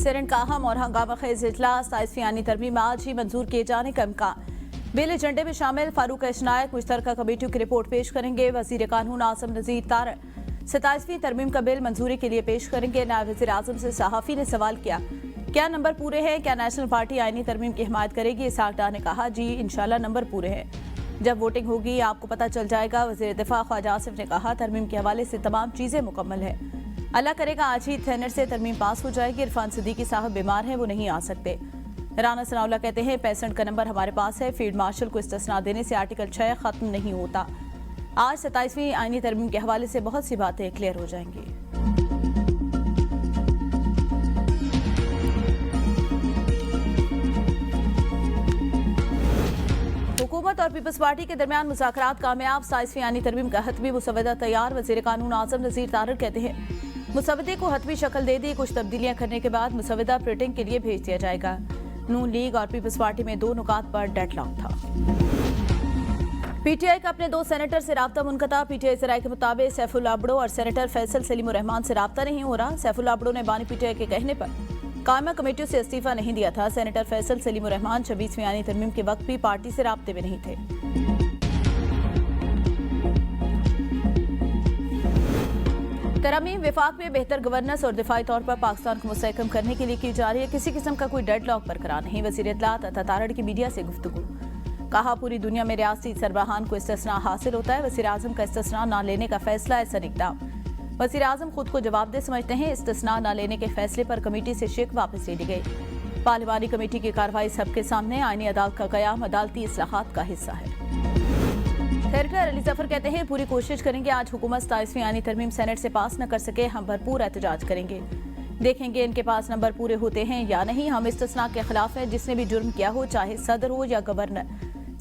Senate का अहम और हंगामा खेज इजलास 27वीं तरमीम आज ही मंजूर किए जाने का इम्कान। बिल एजेंडे में शामिल फारूक अशनायक मुश्तरका कमेटियों की रिपोर्ट पेश करेंगे। वजीर कानून आसिम नजीर तारड़ 27वीं तरमीम का बिल मंजूरी के लिए पेश करेंगे। नायब वजीर आजम से सहाफी ने सवाल किया, क्या नंबर पूरे हैं? क्या नेशनल पार्टी आईनी तरमीम की हिमायत करेगी? इसाक डार ने कहा, जी इंशाल्लाह नंबर पूरे हैं, जब वोटिंग होगी आपको पता चल जाएगा। वजीर दिफा ख्वाजा आसिफ ने कहा, तरमीम के हवाले से तमाम चीजें मुकम्मल है, अल्लाह करेगा आज ही सेनेट से तरमीम पास हो जाएगी। इरफान सिद्दीकी साहब बीमार हैं, वो नहीं आ सकते। राना सनाउल्लाह कहते हैं, 65 का नंबर हमारे पास है, फील्ड मार्शल को इस्तिस्ना देने से आर्टिकल 6 खत्म नहीं होता। आज 27वीं आईनी तरमीम के हवाले से बहुत सी बातें क्लियर हो जाएंगी। हुकूमत और पीपल्स पार्टी के दरमियान मुज़ाकरात कामयाब। 27वीं आईनी तरमीम का हतमी मुसवदा तैयार। वजीर कानून आसिम नजीर तारड़ कहते हैं, मुसवदे को हतमी शक्ल दे दी, कुछ तब्दीलियां करने के बाद मुसवदा प्रिंटिंग के लिए भेज दिया जाएगा। नून लीग और पीपल्स पार्टी में 2 नुकात पर डेडलॉक था। पीटीआई का अपने 2 सेनेटर से राब्ता मुनक़ता। पीटीआई से राय के मुताबिक सैफुल्लाह अब्ड़ो और सेनेटर फैसल सलीमुर रहमान से राब्ता नहीं हो रहा। सैफुल्लाह अब्ड़ो ने बानी पीटीआई के कहने पर कायमा कमेटियों से इस्तीफा नहीं दिया था। सेनेटर फैसल सलीमुर रहमान 26वीं आईनी तरमीम के वक्त भी पार्टी से राब्ते में नहीं थे। तरमीम विफाक में बेहतर गवर्नेंस और दिफाई तौर पर पाकिस्तान को मुस्तहकम करने के लिए की जा रही है, किसी किस्म का कोई डेडलॉक बरकरार नहीं। वज़ीर इत्तलात अता तारड़ की मीडिया से गुफ्तगू, कहा पूरी दुनिया में रियासती सरबराहान को इस्तिस्ना हासिल होता है, वज़ीर आज़म का इस्तिस्ना न लेने का फैसला है सन इक़दाम। वज़ीर आज़म खुद को जवाबदेह समझते हैं। इस्तिस्ना न लेने के फैसले पर कमेटी से शिक वापस ले ली गई। पार्लिमानी कमेटी की कार्रवाई सबके सामने। आईनी अदालत का क़याम अदालती इस्लाहात का हिस्सा है। खैरकर अली जफर कहते हैं, पूरी कोशिश करेंगे आज हुकूमत 27वीं आईनी तरमीम सेनेट से पास न कर सके, हम भरपूर एहतजाज करेंगे, देखेंगे इनके पास नंबर पूरे होते हैं या नहीं। हम इस्तिस्ना के खिलाफ हैं, जिसने भी जुर्म किया हो, चाहे सदर हो या गवर्नर,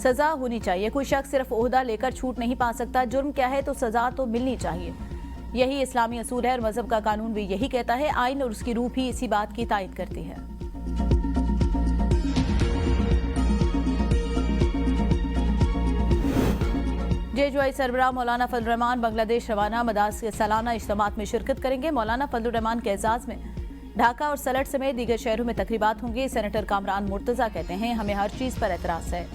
सजा होनी चाहिए। कोई शख्स सिर्फ ओहदा लेकर छूट नहीं पा सकता। जुर्म क्या है तो सजा तो मिलनी चाहिए, यही इस्लामी असूल है और मजहब का कानून भी यही कहता है। आइन और उसकी रूह भी इसी बात की तायद करती है। जेजुआई सरबराह मौलाना फजल रहमान बांग्लादेश रवाना। मदारस के सालाना इज्तिमात में शिरकत करेंगे। मौलाना फजल रहमान के एजाज में ढाका और सलट समेत दीगर शहरों में तकरीबात होंगी। सेनेटर कामरान मुर्तजा कहते हैं, हमें हर चीज पर एतराज है,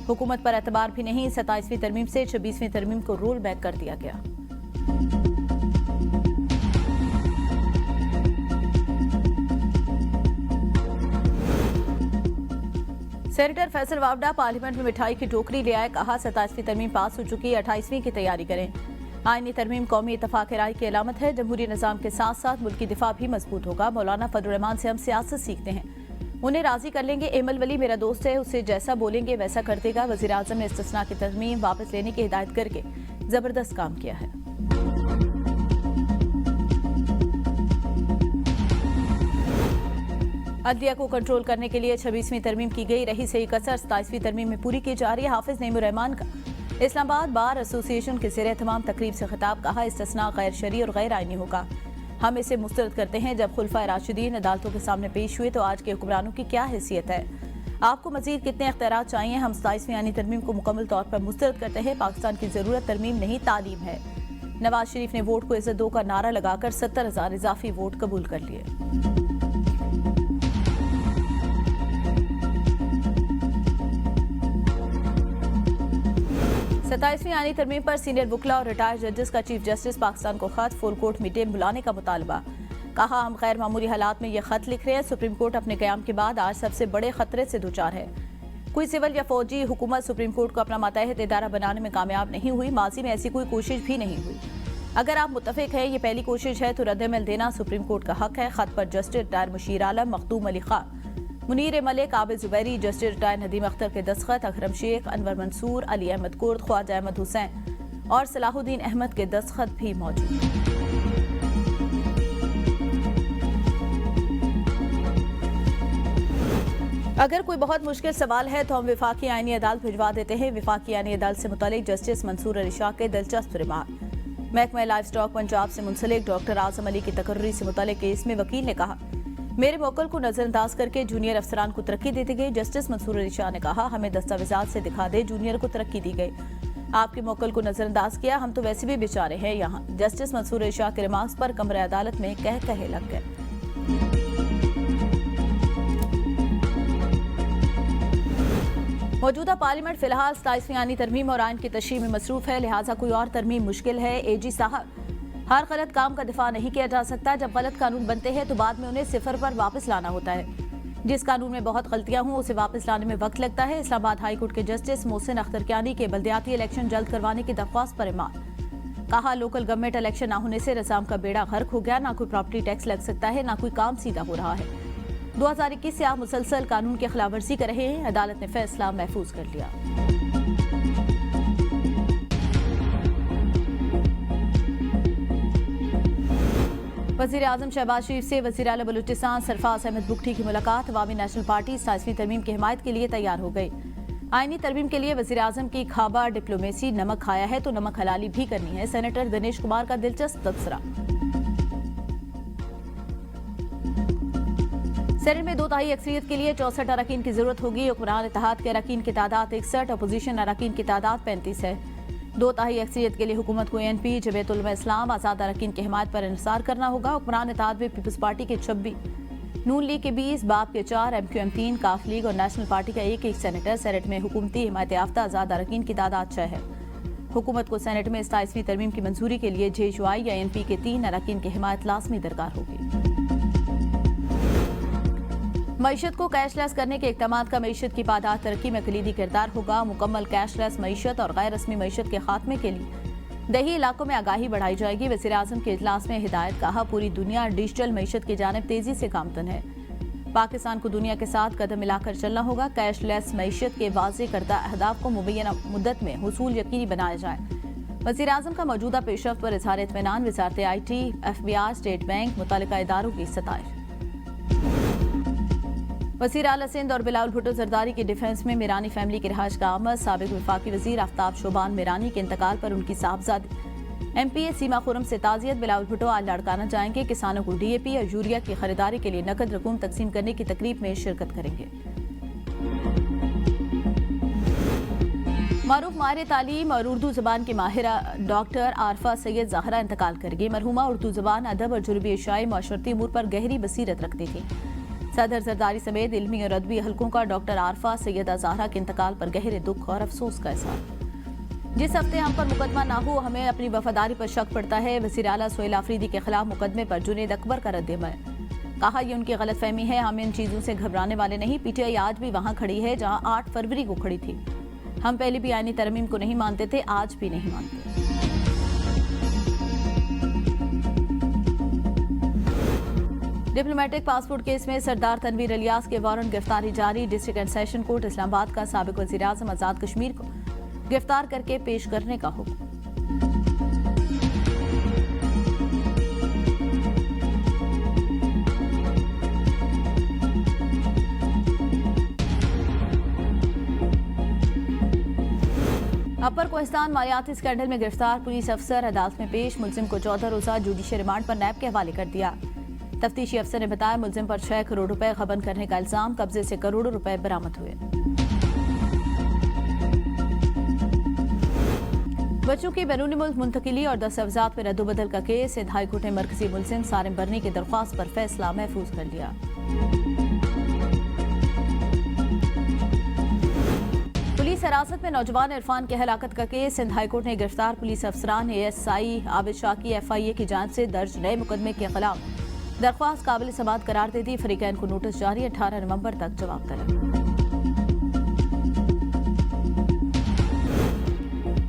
हुकूमत पर एतबार भी नहीं। 27वीं तरमीम से 26वीं तरमीम को रोल बैक कर दिया गया। सेनेटर फैसल वावडा पार्लियामेंट में मिठाई की टोकरी ले आए, कहा 27वीं तरमीम पास हो चुकी, 28वीं की तैयारी करें। आईनी तरमीम कौमी इत्तफाक राय की अलामत है। जमहूरी निज़ाम के साथ साथ मुल्की दिफा भी मजबूत होगा। मौलाना फजल रहमान से हम सियासत सीखते हैं, उन्हें राजी कर लेंगे। एमल वली मेरा दोस्त है, उससे जैसा बोलेंगे वैसा कर देगा। वज़ीर आज़म ने इस्तिस्ना की तरमीम वापस लेने की हिदायत करके जबरदस्त काम किया है। अदलिया को कंट्रोल करने के लिए 26वीं तरमीम की गई रही सही कसर 27वीं तरमीम में पूरी की जा रही है। हाफिज नईमुर रहमान का इस्लामाबाद बार एसोसिएशन के ज़ेर एहतमाम तकरीब से खिताब, कहा इस्तिस्ना गैर शरई और गैर आईनी होगा। हम इसे मुस्तरद करते हैं। जब खुलफा राशिदीन अदालतों के सामने पेश हुए तो आज के हुक्मरानों की क्या हैसियत है? आपको मजीद कितने इख्तियारात चाहिए? हम 27वीं आईनी तरमीम को मुकम्मल तौर पर मुस्तरद करते हैं। पाकिस्तान की जरूरत तरमीम नहीं तालीम है। नवाज शरीफ ने वोट को इज्जत दो का नारा लगाकर 70,000 इजाफी वोट कबूल कर लिए। 27वीं आईनी तरमीम पर सीनियर वकला और रिटायर्ड जजेस का चीफ जस्टिस पाकिस्तान को खत, फुल कोर्ट मीटिंग बुलाने का मुतालबा। कहा हम गैर मामूली हालात में यह खत लिख रहे हैं। सुप्रीम कोर्ट अपने कयाम के बाद आज सबसे बड़े खतरे से दूचार है। कोई सिविल या फौजी हुकूमत सुप्रीम कोर्ट को अपना मातहत इदारा बनाने में कामयाब नहीं हुई। माजी में ऐसी कोई कोशिश भी नहीं हुई। अगर आप मुत्तफिक है ये पहली कोशिश है तो रद्द-ए-अमल देना सुप्रीम कोर्ट का हक है। खत पर जस्टिस रिटायर मुशीर आलम, मखदूम अली खान, मुनीर मलिक, आबिद जुबैरी, जस्टिस रिटायर नदीम अख्तर के दस्तखत, अकरम शेख, अनवर मंसूर, अली अहमद कुर्द, ख्वाजा अहमद हुसैन और सलाहुद्दीन अहमद के दस्तखत भी मौजूद हैं। अगर कोई बहुत मुश्किल सवाल है तो हम विफाकी आईनी अदालत भिजवा देते हैं। विफाकी आईनी अदालत से मुतालिक जस्टिस मंसूर अली शाह के दिलचस्प रिमार्क। महकमा लाइफ स्टॉक पंजाब से मुंसलिक डॉक्टर आजम अली की तकर्री से मुतालिक केस में वकील ने कहा, मेरे मौकल को नजरअंदाज करके जूनियर अफसरान को तरक्की दे दी गई। जस्टिस मंसूर अली शाह ने कहा, हमें दस्तावेजात से दिखा दे जूनियर को तरक्की दी गई। आपके मौकल को नजरअंदाज किया, हम तो वैसे भी बेचारे हैं यहाँ। जस्टिस मंसूर अली शाह के रिमार्क्स पर कमरे अदालत में कह कहे लग गए। मौजूदा पार्लियामेंट फिलहाल 27वीं आईनी तरमीम और आइन की तशरीह में मसरूफ है, लिहाजा कोई और तरमीम मुश्किल है। एजी साहब, हर गलत काम का दिफा नहीं किया जा सकता। जब गलत कानून बनते हैं तो बाद में उन्हें सिफर पर वापस लाना होता है। जिस कानून में बहुत गलतियां हों उसे वापस लाने में वक्त लगता है। इस्लामाबाद हाई कोर्ट के जस्टिस मोहसिन अख्तर कियानी के बल्दियाती इलेक्शन जल्द करवाने की दरख्वास्त पर ईमान। कहा, लोकल गवर्नमेंट इलेक्शन न होने से निजाम का बेड़ा गर्क हो गया, ना कोई प्रॉपर्टी टैक्स लग सकता है, ना कोई काम सीधा हो रहा है। 2021 से आप मुसलसल कानून की खिलाफवर्जी कर रहे हैं, अदालत ने फैसला महफूज कर लिया। वज़ीर आज़म शहबाज शरीफ से वज़ीर आला बलूचिस्तान सरफराज अहमद बुगटी की मुलाकात। अवामी नेशनल पार्टी 27वीं तरमीम की हिमायत के लिए तैयार हो गई। आईनी तरमीम के लिए वज़ीर आज़म की खाबा डिप्लोमेसी, नमक खाया है तो नमक हलाली भी करनी है। सेनेटर दिनेश कुमार का दिलचस्प तबसरा। सेनेट में 2/3 अक्सरियत के लिए 64 अरकान की जरूरत होगी। हुक्मरान इत्तेहाद के अरकान की तादाद 61, अपोजिशन अरकान की तादाद 35 है। 2/3 अक्सरियत के लिए हुकूमत को एनपी, जमीयत उलमा इस्लाम, आज़ाद अरकान की हिमायत पर इंसार करना होगा। हुक्मरान इत्तेहाद में पीपल्स पार्टी के 26, नून लीग के 20, बाप के 4, MQM 3, काफ लीग और नेशनल पार्टी का एक सेनेटर। सेनेट में हुकूमती हिमायत याफ्ता आज़ाद अरकान की तादाद 6 है। हुकूमत को सेनेट में 27वीं तरमीम की मंजूरी के लिए JUI या NP के 3 अरकान की हिमायत लाजमी दरकार होगी। मईशत को कैशलेस करने के इक़दामात का मईशत की पादार तरक्की में कलीदी किरदार होगा। मुकम्मल कैशलेस मईशत और गैर रस्मी मईशत के खात्मे के लिए दही इलाकों में आगाही बढ़ाई जाएगी। वज़ीर आज़म के इजलास में हिदायत। कहा, पूरी दुनिया डिजिटल मईशत की जानिब तेजी से गामतन है। पाकिस्तान को दुनिया के साथ कदम मिलाकर चलना होगा। कैशलेस मईशत के वाज़े करदा अहदाफ को मुबैना मुद्दत में हुसूल यकीनी बनाया जाए। वज़ीर आज़म का मौजूदा पेशरफ्त पर इज़हार इत्मीनान। वज़ारत IT, FBI, स्टेट बैंक, मुतल्लिका इदारों की सताइश। वज़ीर आला सिंध और बिलावल भुट्टो जरदारी की डिफेंस में मीरानी फैमिली की रिहाइश का आमद। साबिक वफाकी वज़ीर आफ्ताब शोबान मीरानी के इंतकाल पर उनकी साहबजादी MPA सीमा खुरम से ताज़ियत। बिलावल भुट्टो आज लाड़काना जाएंगे। किसानों को DAP और यूरिया की खरीदारी के लिए नकद रकूम तकसीम करने की तकरीब में शिरकत करेंगे। मारूफ माहिर तालीम और उर्दू ज़बान की माहिरा डॉक्टर आरफा सैयद ज़हरा इंतकाल करेगी। मरहुमा उर्दू ज़बान, अदब और जुनूबी एशियाई माशरती अमूर पर गहरी बसीरत रखती थी। सदर जरदारी समेत इल्मी और अदबी हलकों का डॉक्टर आरफा सैयदा ज़हरा के इंतकाल पर गहरे दुख और अफसोस का इज़हार। जिस हफ्ते हम पर मुकदमा ना हो, हमें अपनी वफादारी पर शक पड़ता है। वज़ीर आला सोहेल आफरीदी के खिलाफ मुकदमे पर जुनैद अकबर का रद्द-ए-अमल। कहा, यह उनकी गलतफहमी है, हम इन चीज़ों से घबराने वाले नहीं। PTI आज भी वहाँ खड़ी है जहाँ 8 फरवरी को खड़ी थी। हम पहले भी आईनी तरमीम को नहीं मानते थे, आज भी नहीं मानते। डिप्लोमेटिक पासपोर्ट केस में सरदार तनवीर इलियास के वारंट गिरफ्तारी जारी। District and session court Islamabad का साबिक वज़ीर आज़म आज़ाद कश्मीर को गिरफ्तार करके पेश करने का हुक्म। अपर कोहिस्तान मालियाती स्कैंडल में गिरफ्तार पुलिस अफसर अदालत में पेश। मुलजिम को 14 रोजा जुडिशियल रिमांड पर नैब के हवाले कर दिया। तफ्तीशी अफसर ने बताया, मुलजिम पर 6 करोड़ रुपए गबन करने का इल्जाम। कब्जे से करोड़ों रुपए बरामद हुए। बच्चों की बैरून मुल्क मुंतकिली और दस्तावेजात में रद्दोबदल का केस। सिंध हाई कोर्ट ने मरकजी मुलजिम सारिम बरनी की दरख्वास्त पर फैसला महफूज कर लिया। पुलिस हिरासत में नौजवान इरफान की हलाकत का केस। सिंध हाई कोर्ट ने गिरफ्तार पुलिस अफसरान ASI आबिद शाह की FIA की जांच से दर्ज नए मुकदमे के खिलाफ दरख्वास्त काबिल समाअत करार दे दी। फरीकैन को नोटिस जारी, 18 नवंबर तक जवाब तलब।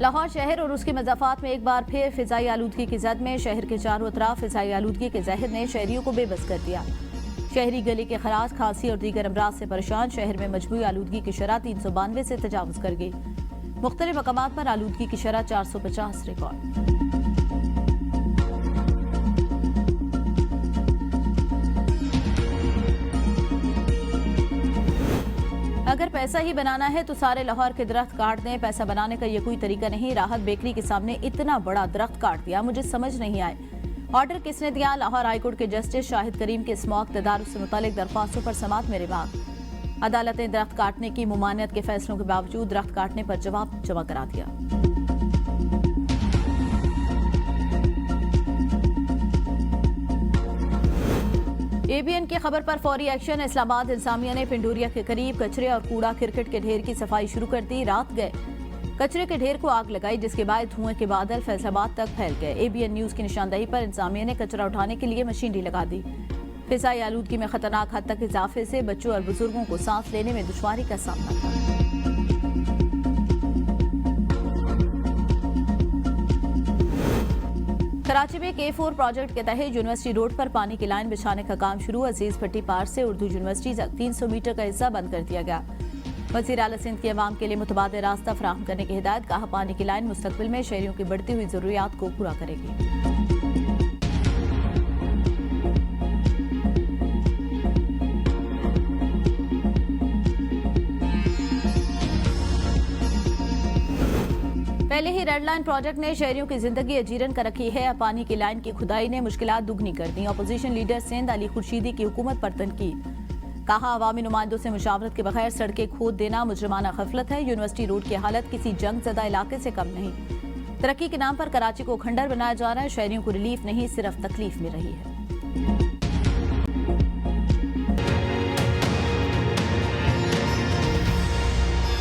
लाहौर शहर और उसके मज़ाफात में एक बार फिर फिजाई आलूदगी की जद में। शहर के चारों अतराफ फिजाई आलूदगी के जहर ने शहरियों को बेबस कर दिया। शहरी गले के खराज, खांसी और दीगर अमराज से परेशान। शहर में मजमूई आलूदगी की शरह 392 से तजावुज कर गई। मुख्तलिफ मकामात पर आलूदगी की शरह 450 रिकॉर्ड। अगर पैसा ही बनाना है तो सारे लाहौर के दरख्त काट दें। पैसा बनाने का यह कोई तरीका नहीं। राहत बेकरी के सामने इतना बड़ा दरख्त काट दिया, मुझे समझ नहीं आए। ऑर्डर किसने दिया? लाहौर हाईकोर्ट के जस्टिस शाहिद करीम के स्मॉक तदारुक से मुतालिक दरख्वास्तों पर समाअत में रिमांड। अदालत ने दरख्त काटने की मुमानियत के फैसलों के बावजूद दरख्त काटने पर जवाब जमा करा दिया। एबीएन की खबर पर फौरी एक्शन। इस्लामाबाद इंसामिया ने पिंडूरिया के करीब कचरे और कूड़ा क्रिकेट के ढेर की सफाई शुरू कर दी। रात गए कचरे के ढेर को आग लगाई, जिसके बाद धुएं के बादल फैसलाबाद तक फैल गए। एबीएन न्यूज की निशानदेही पर इंसामिया ने कचरा उठाने के लिए मशीनरी लगा दी। फिजाई आलूदगी में खतरनाक हद तक इजाफे से बच्चों और बुजुर्गों को सांस लेने में दुश्वारी का सामना था। कराची में K4 प्रोजेक्ट के तहत यूनिवर्सिटी रोड पर पानी की लाइन बिछाने का काम शुरू। अजीज भट्टी पार से उर्दू यूनिवर्सिटी तक 300 मीटर का हिस्सा बंद कर दिया गया। वज़ीर आला सिंध की अवाम के लिए मुतबादिल रास्ता फराहम करने की हिदायत। कहा, पानी की लाइन मुस्तकबिल में शहरियों की बढ़ती हुई जरूरियात को पूरा करेगी। पहले ही रेड लाइन प्रोजेक्ट ने शहरियों की जिंदगी अजीरन कर रखी है। अब पानी की लाइन की खुदाई ने मुश्किलात दुगनी कर दी। अपोजिशन लीडर सिंध अली खुर्शीदी की हुकूमत पर तनकीद। कहा, अवामी नुमाइंदों से मुशावरत के बगैर सड़कें खोद देना मुजरमाना गफलत है। यूनिवर्सिटी रोड की हालत किसी जंग ज़दा इलाके से कम नहीं। तरक्की के नाम पर कराची को खंडर बनाया जा रहा है। शहरियों को रिलीफ नहीं, सिर्फ तकलीफ मिल रही है।